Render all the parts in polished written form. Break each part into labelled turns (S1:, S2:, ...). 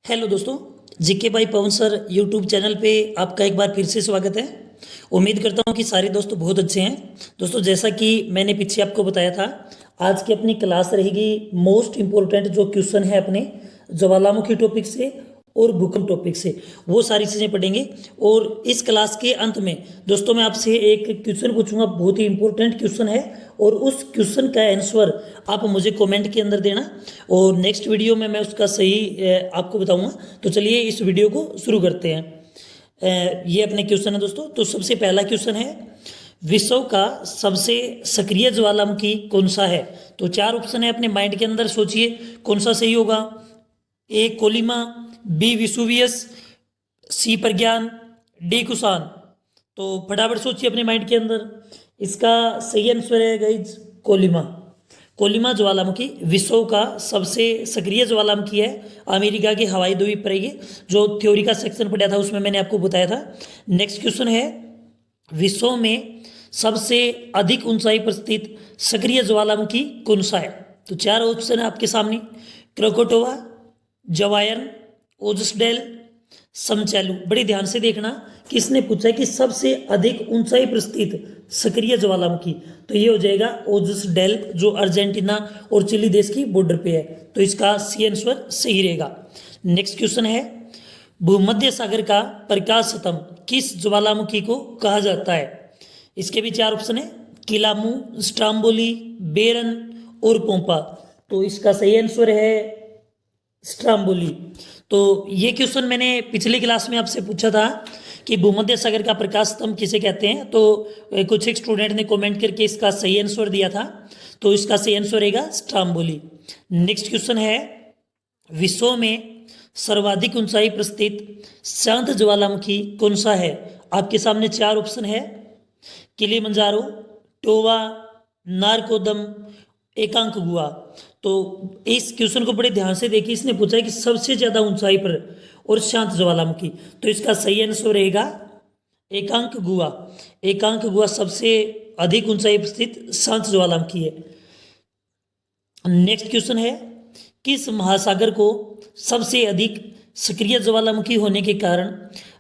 S1: Hello दोस्तों, GK by Pawan sir YouTube channel पे आपका एक बार फिर से स्वागत है। उम्मीद करता हूँ कि सारे दोस्त बहुत अच्छे हैं। दोस्तों, जैसा कि मैंने पीछे आपको बताया था, आज की अपनी क्लास रहेगी मोस्ट इम्पोर्टेंट जो क्वेश्चन है अपने ज्वालामुखी टॉपिक से और भूकंप टॉपिक से, वो सारी चीज़ें पढ़ेंगे। और इस क्लास के अंत में दोस्तों मैं आपसे एक क्वेश्चन पूछूंगा, बहुत ही इंपॉर्टेंट क्वेश्चन है, और उस क्वेश्चन का आंसर आप मुझे कमेंट के अंदर देना, और नेक्स्ट वीडियो में मैं उसका सही आपको बताऊंगा। तो चलिए इस वीडियो को शुरू करते हैं। ये अपने क्वेश्चन है दोस्तों। तो सबसे पहला क्वेश्चन है, विश्व का सबसे सक्रिय ज्वालामुखी कौन सा है? तो चार ऑप्शन है, अपने माइंड के अंदर सोचिए कौन सा सही होगा। ए कोलिमा, बी विसुवियस, सी प्रज्ञान, डी कुसान। तो फटाफट सोचिए अपने माइंड के अंदर। इसका सही आंसर है गाइज कोलिमा। कोलिमा ज्वालामुखी विश्व का सबसे सक्रिय ज्वालामुखी है। अमेरिका के हवाई द्वीप पर ये जो थ्योरी का सेक्शन पढ़ा था उसमें मैंने आपको बताया था। नेक्स्ट क्वेश्चन है, विश्व में सबसे अधिक ऊंचाई पर स्थित सक्रिय ज्वालामुखी कौन सा है? तो चार ऑप्शन है आपके सामने, क्रोकोटोवा, जवायन, ओजसडेल, समचैलू। बड़े ध्यान से देखना, किसने पूछा है कि सबसे अधिक ऊंचाई पर स्थित सक्रिय ज्वालामुखी, तो ये हो जाएगा ओजसडेल, जो अर्जेंटीना और चिली देश की बॉर्डर पे है। तो इसका सी आंसर सही रहेगा। नेक्स्ट क्वेश्चन है, भूमध्य सागर का प्रकाश स्तंभ किस ज्वालामुखी को कहा जाता है? इसके भी चार ऑप्शन है, किलामू, स्ट्राम्बोली, बेरन और पोम्पा। तो इसका सही आंसर है स्ट्राम्बोली। तो ये क्वेश्चन मैंने पिछली क्लास में आपसे पूछा था कि भूमध्य सागर का प्रकाश स्तंभ किसे कहते हैं। तो कुछ एक स्टूडेंट ने कमेंट करके इसका सही आंसर दिया था, तो इसका सही आंसर रहेगा स्ट्राम्बोली। नेक्स्ट क्वेश्चन है, विश्व में सर्वाधिक ऊंचाई पर स्थित शांत ज्वालामुखी कौन सा है? आपके सामने चार ऑप्शन है, किलिमंजारो, टोवा, नारकोदम, एकांकगुआ। तो इस क्वेश्चन को बड़े ध्यान से देखिए, इसने पूछा है कि सबसे ज्यादा ऊंचाई पर और शांत ज्वालामुखी, तो इसका सही आंसर रहेगा एकांकगुआ। एकांकगुआ सबसे अधिक ऊंचाई पर स्थित शांत ज्वालामुखी है। नेक्स्ट क्वेश्चन है, किस महासागर को सबसे अधिक सक्रिय ज्वालामुखी होने के कारण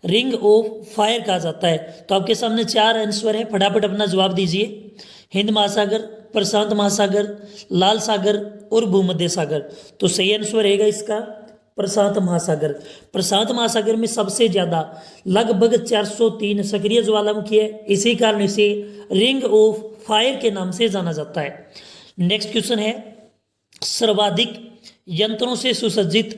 S1: रिंग ऑफ फायर कहा जाता है? तो आपके सामने चार आंसर है, फटाफट अपना जवाब दीजिए। हिंद महासागर, प्रशांत महासागर, लाल सागर और भूमध्य सागर। तो सही आंसर रहेगा इसका प्रशांत महासागर। प्रशांत महासागर में सबसे ज्यादा लगभग 403 सक्रिय ज्वालामुखी है, इसी कारण इसे रिंग ऑफ फायर के नाम से जाना जाता है। नेक्स्ट क्वेश्चन है, सर्वाधिक यंत्रों से सुसज्जित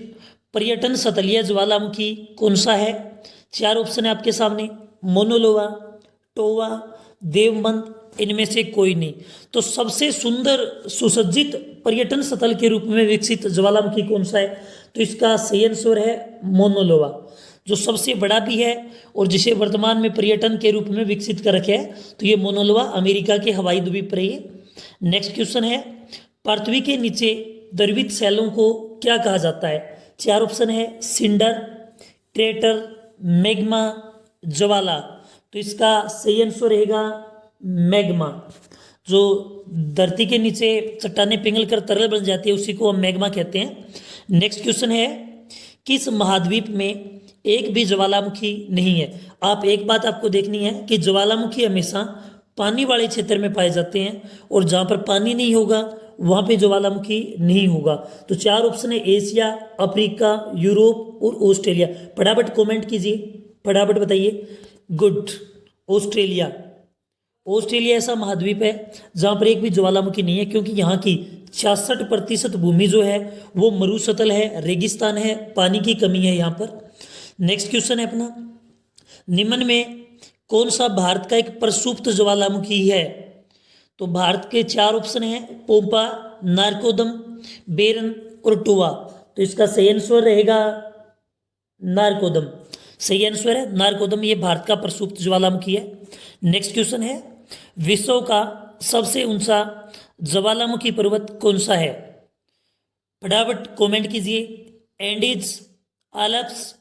S1: पर्यटन स्थलीय ज्वालामुखी कौन सा है? चार ऑप्शन है आपके सामने, मोनोलोवा, टोवा, देवबंद, इनमें से कोई नहीं। तो सबसे सुंदर सुसज्जित पर्यटन स्थल के रूप में विकसित ज्वालामुखी कौन सा है? तो इसका सही आंसर है मोनोलोवा, जो सबसे बड़ा भी है और जिसे वर्तमान में पर्यटन के रूप में विकसित कर रखे है। तो ये मोनोलोवा अमेरिका के हवाई द्वीप पर है। नेक्स्ट क्वेश्चन है, पृथ्वी के नीचे द्रवित शैलों को क्या कहा जाता है? चार ऑप्शन है, सिंडर, क्रेटर, मैग्मा, ज्वाला। तो इसका सही आंसर रहेगा मैग्मा। जो धरती के नीचे चट्टानें पिघल कर तरल बन जाती है उसी को हम मैग्मा कहते हैं। नेक्स्ट क्वेश्चन है, किस महाद्वीप में एक भी ज्वालामुखी नहीं है? आप एक बात आपको देखनी है कि ज्वालामुखी हमेशा पानी वाले क्षेत्र में पाए जाते हैं, और जहाँ पर पानी नहीं होगा वहाँ पे ज्वालामुखी नहीं होगा। तो चार ऑप्शन है, एशिया, अफ्रीका, यूरोप और ऑस्ट्रेलिया। फटाफट कमेंट कीजिए, फटाफट बताइए। Good, Australia. ऑस्ट्रेलिया ऐसा महाद्वीप है जहाँ पर एक भी ज्वालामुखी नहीं है, क्योंकि यहाँ की 66% भूमि जो है वो मरुस्थल है, रेगिस्तान है, पानी की कमी है यहाँ पर। नेक्स्ट क्वेश्चन है अपना, निम्न में कौन सा भारत का एक प्रसुप्त ज्वालामुखी है? तो भारत के चार ऑप्शन है, पोम्पा, नारकोदम, बेरन और टोवा। तो इसका सही आंसर रहेगा नारकोदम। सही आंसर है नारकोदम, ये भारत का प्रसुप्त ज्वालामुखी है। नेक्स्ट क्वेश्चन है, विश्व का सबसे ऊंचा ज्वालामुखी पर्वत कौन सा है? फटाफट कमेंट कीजिए। Andes, Alps,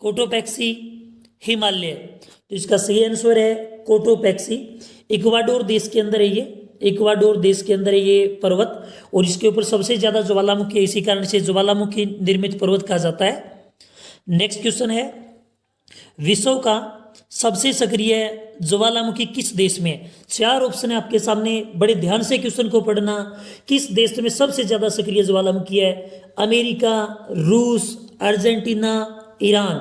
S1: Cotopaxi, Himalaya. तो इसका सही आंसर है कोटोपैक्सी। इक्वाडोर देश के अंदर है ये, इक्वाडोर देश के अंदर है ये पर्वत, और इसके ऊपर सबसे ज्यादा ज्वालामुखी है, इसी कारण से ज्वालामुखी निर्मित पर्वत कहा जाता है। नेक्स्ट क्वेश्चन है, विश्व का सबसे सक्रिय ज्वालामुखी किस देश में है? चार ऑप्शन है आपके सामने, बड़े ध्यान से क्वेश्चन को पढ़ना। किस देश में सबसे ज्यादा सक्रिय ज्वालामुखी है? अमेरिका, रूस, अर्जेंटीना, ईरान।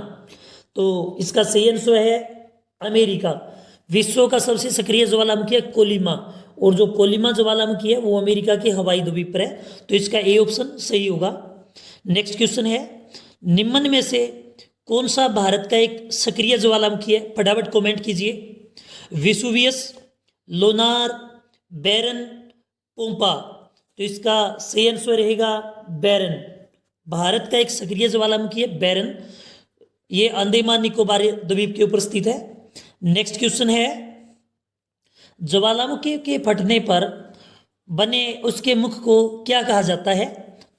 S1: तो इसका सही आंसर है अमेरिका। विश्व का सबसे सक्रिय ज्वालामुखी है कोलिमा, और जो कोलिमा ज्वालामुखी है वो अमेरिका के हवाई द्वीप पर है, तो इसका ए ऑप्शन सही होगा। नेक्स्ट क्वेश्चन है, निम्न में से कौन सा भारत का एक सक्रिय ज्वालामुखी है? फटाफट कमेंट कीजिए। विसुवियस, लोनार, बैरन, पोम्पा। तो इसका सही आंसर रहेगा बैरन। भारत का एक सक्रिय ज्वालामुखी है बैरन, ये अंडमान निकोबार द्वीप के ऊपर स्थित है। नेक्स्ट क्वेश्चन है, ज्वालामुखी के फटने पर बने उसके मुख को क्या कहा जाता है?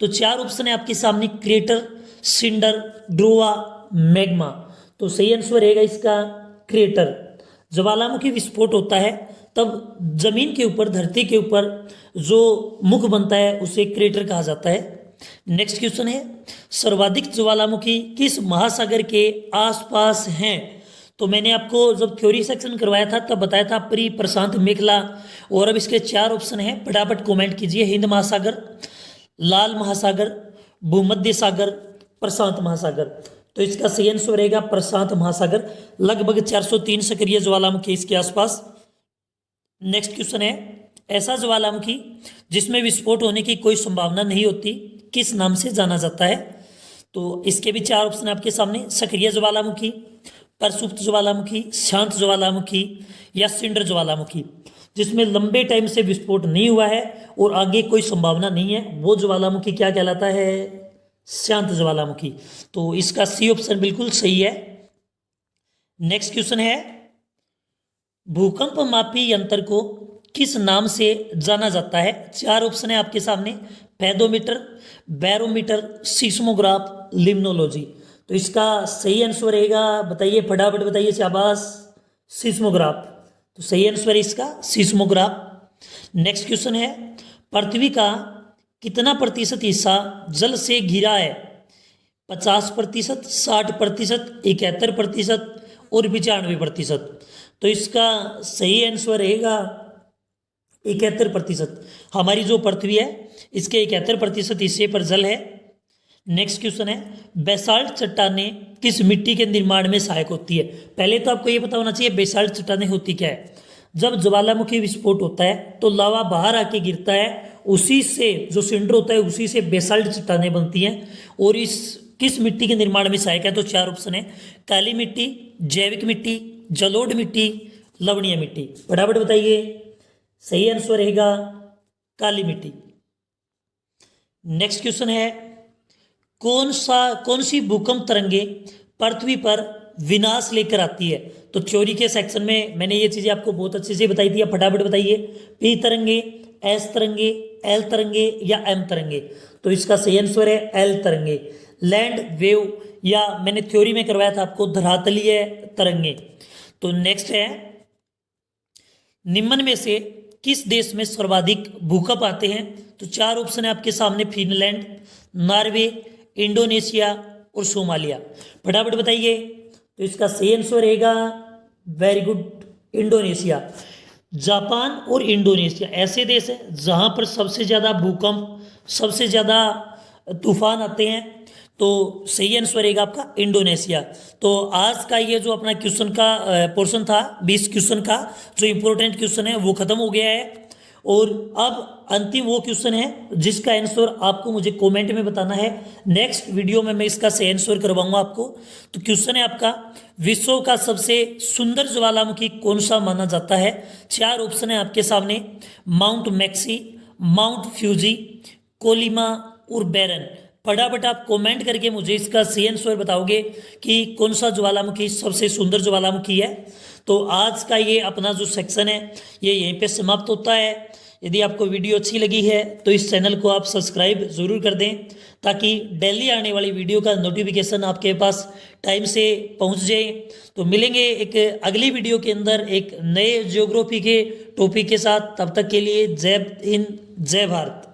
S1: तो चार ऑप्शन है आपके सामने, क्रेटर, सिंडर, ड्रोवा, मैग्मा। तो सही आंसर रहेगा इसका क्रेटर। ज्वालामुखी विस्फोट होता है तब जमीन के ऊपर, धरती के ऊपर जो मुख बनता है उसे क्रेटर कहा जाता है। नेक्स्ट क्वेश्चन है, सर्वाधिक ज्वालामुखी किस महासागर के आसपास हैं? तो मैंने आपको जब थ्योरी सेक्शन करवाया था तब बताया था प्री प्रशांत मेखला, और अब इसके चार ऑप्शन हैं, फटाफट कमेंट कीजिए। हिंद महासागर, लाल महासागर, भूमध्य सागर, प्रशांत महासागर। तो इसका सही आंसर रहेगा प्रशांत महासागर। लगभग 403 सक्रिय ज्वालामुखी इसके आसपास। नेक्स्ट क्वेश्चन है, ऐसा ज्वालामुखी जिसमें विस्फोट होने की कोई संभावना नहीं होती किस नाम से जाना जाता है? तो इसके भी चार ऑप्शन आपके सामने, सक्रिय ज्वालामुखी, प्रसुप्त ज्वालामुखी, शांत ज्वालामुखी या सिंडर ज्वालामुखी। जिसमें लंबे टाइम से विस्फोट नहीं हुआ है और आगे कोई संभावना नहीं है, वो ज्वालामुखी क्या कहलाता है? शांत ज्वालामुखी। तो इसका सी ऑप्शन बिल्कुल सही है। नेक्स्ट क्वेश्चन है, भूकंप मापी यंत्र को किस नाम से जाना जाता है? चार ऑप्शन है आपके सामने, पेडोमीटर, बैरोमीटर, सीस्मोग्राफ, लिम्नोलॉजी। तो इसका सही आंसर रहेगा, बताइए फटाफट बताइए, शाबाश, सीस्मोग्राफ। तो सही आंसर है इसका सीस्मोग्राफ। नेक्स्ट क्वेश्चन है, पृथ्वी का कितना प्रतिशत हिस्सा जल से घिरा है? 50%, 60%, 71% और 95%। तो इसका सही आंसर रहेगा 71%। हमारी जो पृथ्वी है इसके 71% हिस्से पर जल है। नेक्स्ट क्वेश्चन है, बेसाल्ट चट्टानें किस मिट्टी के निर्माण में सहायक होती है? पहले तो आपको ये पता होना चाहिए बेसाल्ट चट्टानें होती क्या है। जब ज्वालामुखी विस्फोट होता है तो लावा बाहर आके गिरता है, उसी से जो सिंडर होता है उसी से बेसाल्ट चट्टानें बनती हैं। और इस किस मिट्टी के निर्माण में सहायक है? तो चार ऑप्शन है, काली मिट्टी, जैविक मिट्टी, जलोढ़ मिट्टी, लवणीय मिट्टी। फटाफट बताइए, सही आंसर रहेगा काली मिट्टी। नेक्स्ट क्वेश्चन है, कौन सी भूकंप तरंगे पृथ्वी पर विनाश लेकर आती है? तो थ्योरी के सेक्शन में मैंने ये चीजें आपको बहुत अच्छे से बताई थी, आप फटाफट बताइए, पी तरंगे, एस तरंगे, एल तरंगे या एम तरंगे। तो इसका सही आंसर है एल तरंगे, लैंड वेव, या मैंने थ्योरी में करवाया था आपको धरातलीय तरंगे। तो नेक्स्ट है, निम्न में से किस देश में सर्वाधिक भूकंप आते हैं? तो चार ऑप्शन है आपके सामने, फिनलैंड, नॉर्वे, इंडोनेशिया और सोमालिया। फटाफट बताइए। तो इसका सही आंसर रहेगा, वेरी गुड, इंडोनेशिया। जापान और इंडोनेशिया ऐसे देश हैं जहां पर सबसे ज़्यादा भूकंप, सबसे ज़्यादा तूफान आते हैं। तो सही आंसर रहेगा आपका इंडोनेशिया। तो आज का ये जो अपना क्वेश्चन का पोर्शन था, 20 क्वेश्चन का जो इंपॉर्टेंट क्वेश्चन है वो खत्म हो गया है। और अब अंतिम वो क्वेश्चन है जिसका आंसर आपको मुझे कमेंट में बताना है। नेक्स्ट वीडियो में मैं इसका सही आंसर करवाऊंगा आपको। तो क्वेश्चन है आपका, विश्व का सबसे सुंदर ज्वालामुखी कौन सा माना जाता है? चार ऑप्शन है आपके सामने, माउंट मैक्सी, माउंट फ्यूजी, कोलिमा और बैरन। फटाफट आप कमेंट करके मुझे इसका सही आंसर बताओगे कि कौन सा ज्वालामुखी सबसे सुंदर ज्वालामुखी है। तो आज का ये अपना जो सेक्शन है ये यहीं पे समाप्त होता है। यदि आपको वीडियो अच्छी लगी है तो इस चैनल को आप सब्सक्राइब ज़रूर कर दें, ताकि डेली आने वाली वीडियो का नोटिफिकेशन आपके पास टाइम से पहुंच जाए। तो मिलेंगे एक अगली वीडियो के अंदर एक नए ज्योग्राफी के टॉपिक के साथ। तब तक के लिए जय हिंद, जय भारत।